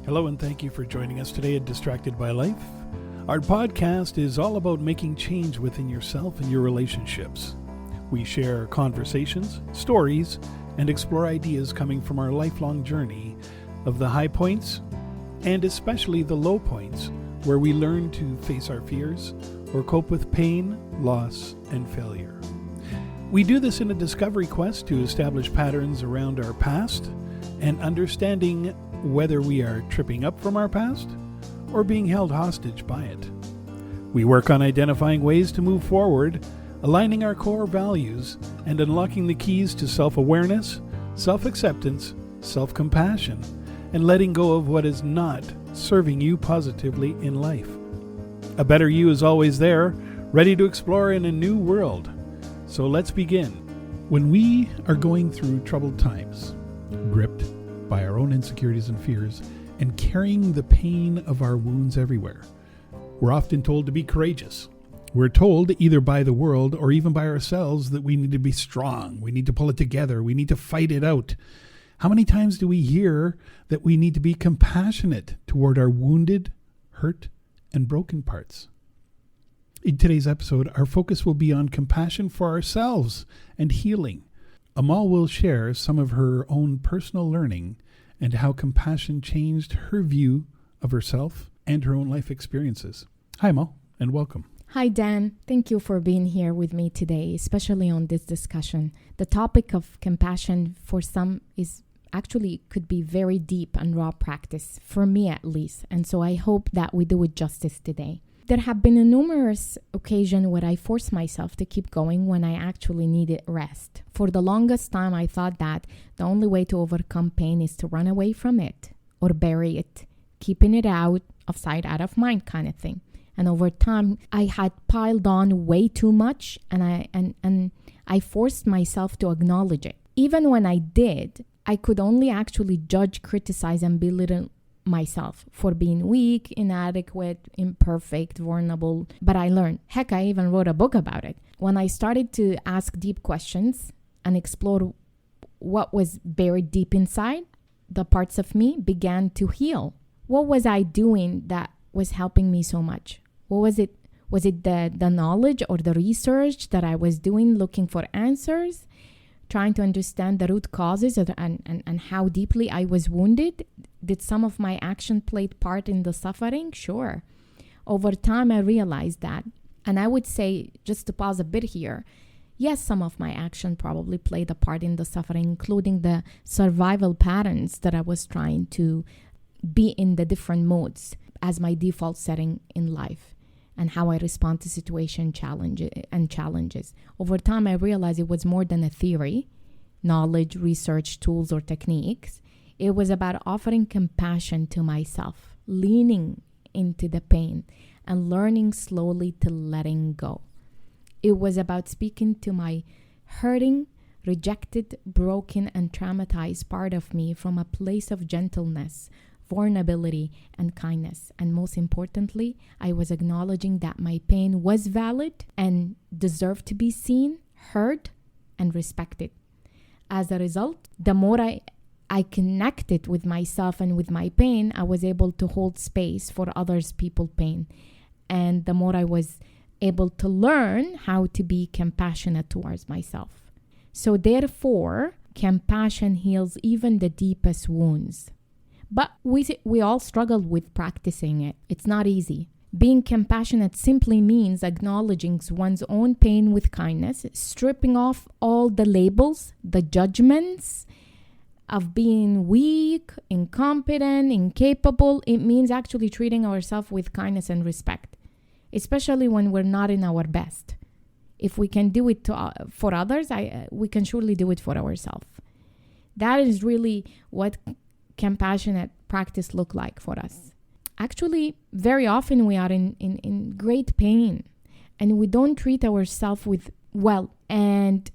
Hello and thank you for joining us today at Distracted by Life. Our podcast is all about making change within yourself and your relationships. We share conversations, stories, and explore ideas coming from our lifelong journey of the high points and especially the low points where we learn to face our fears or cope with pain, loss, and failure. We do this in a discovery quest to establish patterns around our past and understanding whether we are tripping up from our past or being held hostage by it. We work on identifying ways to move forward, aligning our core values, and unlocking the keys to self-awareness, self-acceptance, self-compassion, and letting go of what is not serving you positively in life. A better you is always there, ready to explore in a new world. So let's begin. When we are going through troubled times, gripped by our own insecurities and fears, and carrying the pain of our wounds everywhere, we're often told to be courageous. We're told, either by the world or even by ourselves, that we need to be strong, we need to pull it together, we need to fight it out. How many times do we hear that we need to be compassionate toward our wounded, hurt, and broken parts? In today's episode, our focus will be on compassion for ourselves and healing. Amal will share some of her own personal learning and how compassion changed her view of herself and her own life experiences. Hi, Amal, and welcome. Hi, Dan. Thank you for being here with me today, especially on this discussion. The topic of compassion for some is actually could be very deep and raw practice, for me at least, and so I hope that we do it justice today. There have been numerous occasions where I forced myself to keep going when I actually needed rest. For the longest time, I thought that the only way to overcome pain is to run away from it or bury it, keeping it out of sight, out of mind kind of thing. And over time, I had piled on way too much, and I forced myself to acknowledge it. Even when I did, I could only actually judge, criticize, and belittle myself for being weak, inadequate, imperfect, vulnerable. But I learned. Heck, I even wrote a book about it. When I started to ask deep questions and explore what was buried deep inside, the parts of me began to heal. What was I doing that was helping me so much? What was it? Was it the knowledge or the research that I was doing, looking for answers, trying to understand the root causes and how deeply I was wounded? Did some of my action play part in the suffering? Sure. Over time, I realized that. And I would say, just to pause a bit here, yes, some of my action probably played a part in the suffering, including the survival patterns that I was trying to be in the different modes as my default setting in life, and how I respond to situation challenges. Over time, I realized it was more than a theory, knowledge, research, tools, or techniques. It was about offering compassion to myself, leaning into the pain, and learning slowly to letting go. It was about speaking to my hurting, rejected, broken, and traumatized part of me from a place of gentleness, vulnerability, and kindness. And most importantly, I was acknowledging that my pain was valid and deserved to be seen, heard, and respected. As a result, the more I connected with myself and with my pain, I was able to hold space for others' people's pain. And the more I was able to learn how to be compassionate towards myself. So therefore, compassion heals even the deepest wounds. But we all struggle with practicing it. It's not easy. Being compassionate simply means acknowledging one's own pain with kindness, stripping off all the labels, the judgments of being weak, incompetent, incapable. It means actually treating ourselves with kindness and respect, especially when we're not in our best. If we can do it for others, we can surely do it for ourselves. That is really what compassionate practice look like for us. Actually, very often we are in great pain and we don't treat ourselves with well, and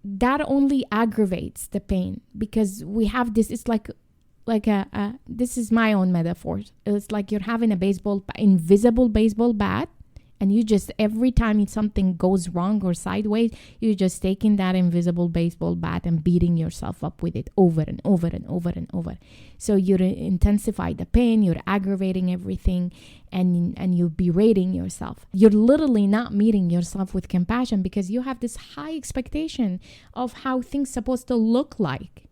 that only aggravates the pain because we have this, it's like this is my own metaphor. It's like you're having a invisible baseball bat And you just, every time something goes wrong or sideways, you're just taking that invisible baseball bat and beating yourself up with it over and over and over and over. So you intensify the pain, you're aggravating everything, and you're berating yourself. You're literally not meeting yourself with compassion because you have this high expectation of how things supposed to look like.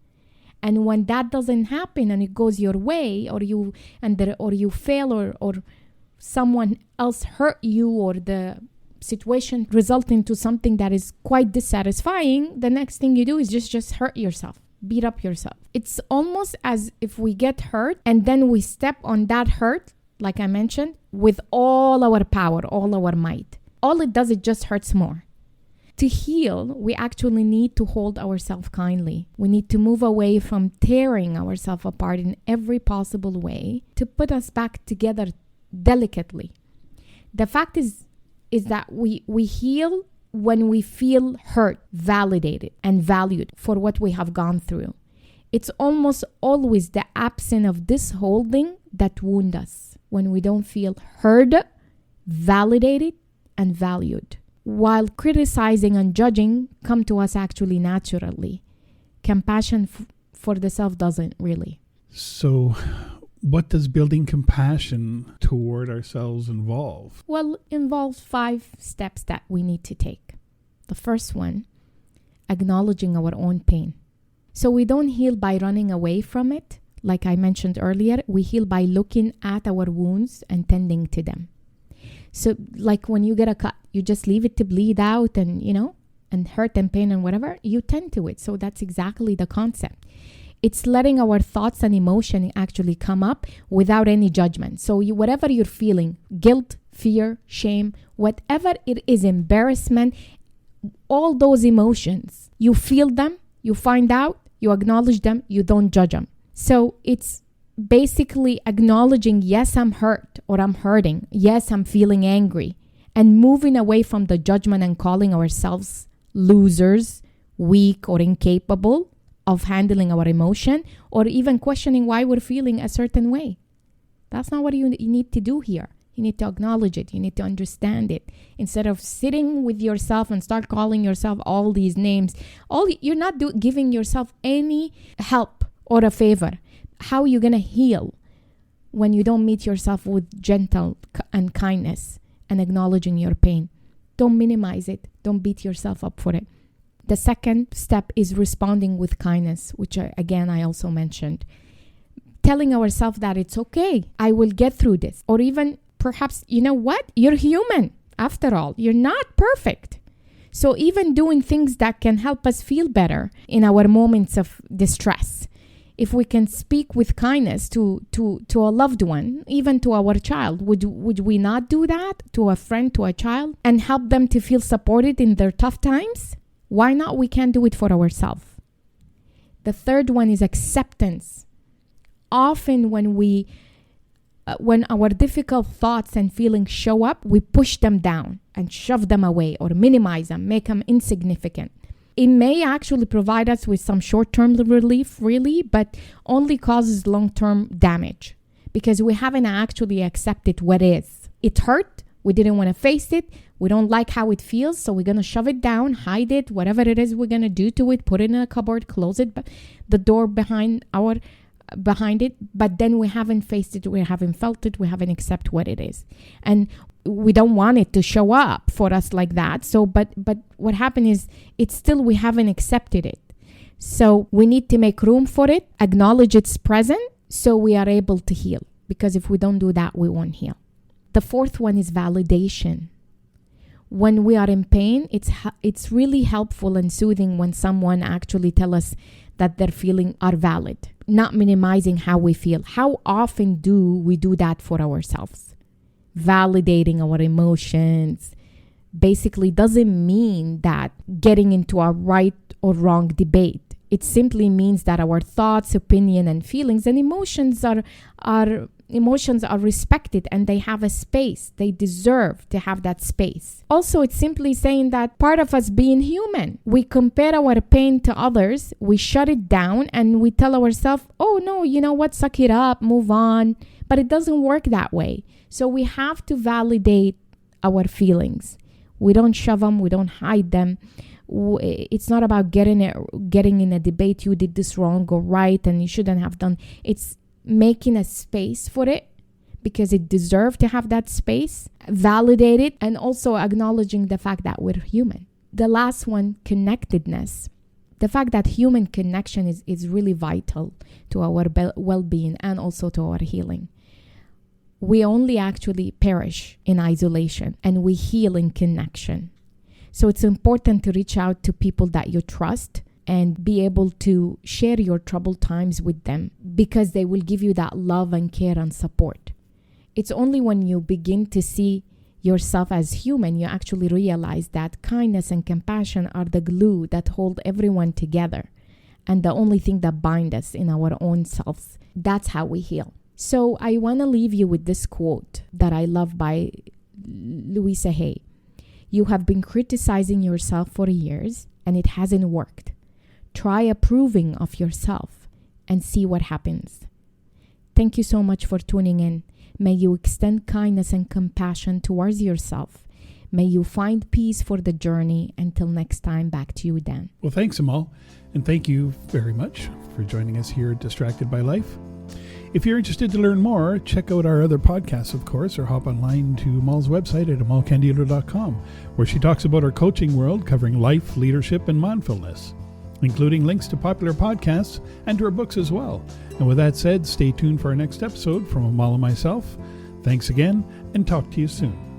And when that doesn't happen and it goes your way, or you fail, or someone else hurt you, or the situation result into something that is quite dissatisfying, the next thing you do is just hurt yourself, beat up yourself. It's almost as if we get hurt and then we step on that hurt, like I mentioned, with all our power, all our might. All it does, it just hurts more. To heal, we actually need to hold ourselves kindly. We need to move away from tearing ourselves apart in every possible way to put us back together delicately. The fact is that we heal when we feel heard, validated, and valued for what we have gone through. It's almost always the absence of this holding that wounds us, when we don't feel heard, validated, and valued. While criticizing and judging come to us actually naturally, compassion for the self doesn't really. So what does building compassion toward ourselves involve? Well, it involves 5 steps that we need to take. The first one, acknowledging our own pain. So we don't heal by running away from it. Like I mentioned earlier, we heal by looking at our wounds and tending to them. So like when you get a cut, you just leave it to bleed out and, and hurt and pain and whatever, you tend to it. So that's exactly the concept. It's letting our thoughts and emotion actually come up without any judgment. So whatever you're feeling, guilt, fear, shame, whatever it is, embarrassment, all those emotions, you feel them, you find out, you acknowledge them, you don't judge them. So it's basically acknowledging, yes, I'm hurt or I'm hurting. Yes, I'm feeling angry. And moving away from the judgment and calling ourselves losers, weak, or incapable of handling our emotion, or even questioning why we're feeling a certain way. That's not what you need to do here. You need to acknowledge it. You need to understand it. Instead of sitting with yourself and start calling yourself all these names, you're not giving yourself any help or a favor. How are you going to heal when you don't meet yourself with gentle and kindness and acknowledging your pain? Don't minimize it. Don't beat yourself up for it. The second step is responding with kindness, which I also mentioned. Telling ourselves that it's okay. I will get through this. Or even perhaps, you know what? You're human. After all, you're not perfect. So even doing things that can help us feel better in our moments of distress. If we can speak with kindness to a loved one, even to our child, would we not do that to a friend, to a child, and help them to feel supported in their tough times? Why not? We can do it for ourselves. The third one is acceptance. Often when our difficult thoughts and feelings show up, we push them down and shove them away or minimize them, make them insignificant. It may actually provide us with some short-term relief, really, but only causes long-term damage because we haven't actually accepted what is. It hurt. We didn't want to face it. We don't like how it feels, so we're going to shove it down, hide it, whatever it is we're going to do to it, put it in a cupboard, close it, the door behind it, but then we haven't faced it, we haven't felt it, we haven't accepted what it is. And we don't want it to show up for us like that. So, but what happened is we haven't accepted it. So we need to make room for it, acknowledge it's present, so we are able to heal. Because if we don't do that, we won't heal. The fourth one is validation. When we are in pain, it's really helpful and soothing when someone actually tell us that their feelings are valid, not minimizing how we feel. How often do we do that for ourselves? Validating our emotions basically doesn't mean that getting into a right or wrong debate. It simply means that our thoughts, opinion, and feelings and emotions are respected and they have a space. They deserve to have that space. Also, it's simply saying that part of us being human. We compare our pain to others, we shut it down, and we tell ourselves, oh no, you know what, suck it up, move on. But it doesn't work that way. So we have to validate our feelings. We don't shove them, we don't hide them. It's not about getting in a debate, you did this wrong or right and you shouldn't have done. It's making a space for it because it deserves to have that space, validate it, and also acknowledging the fact that we're human. The last one, connectedness. The fact that human connection is really vital to our well-being and also to our healing. We only actually perish in isolation and we heal in connection. So it's important to reach out to people that you trust and be able to share your troubled times with them because they will give you that love and care and support. It's only when you begin to see yourself as human, you actually realize that kindness and compassion are the glue that hold everyone together and the only thing that binds us in our own selves. That's how we heal. So I want to leave you with this quote that I love by Louisa Hay. You have been criticizing yourself for years and it hasn't worked. Try approving of yourself and see what happens. Thank you so much for tuning in. May you extend kindness and compassion towards yourself. May you find peace for the journey. Until next time, back to you, Dan. Well, thanks, Amal. And thank you very much for joining us here at Distracted by Life. If you're interested to learn more, check out our other podcasts, of course, or hop online to Amal's website at amalcandido.com, where she talks about her coaching world covering life, leadership, and mindfulness, including links to popular podcasts and to her books as well. And with that said, stay tuned for our next episode from Amal and myself. Thanks again, and talk to you soon.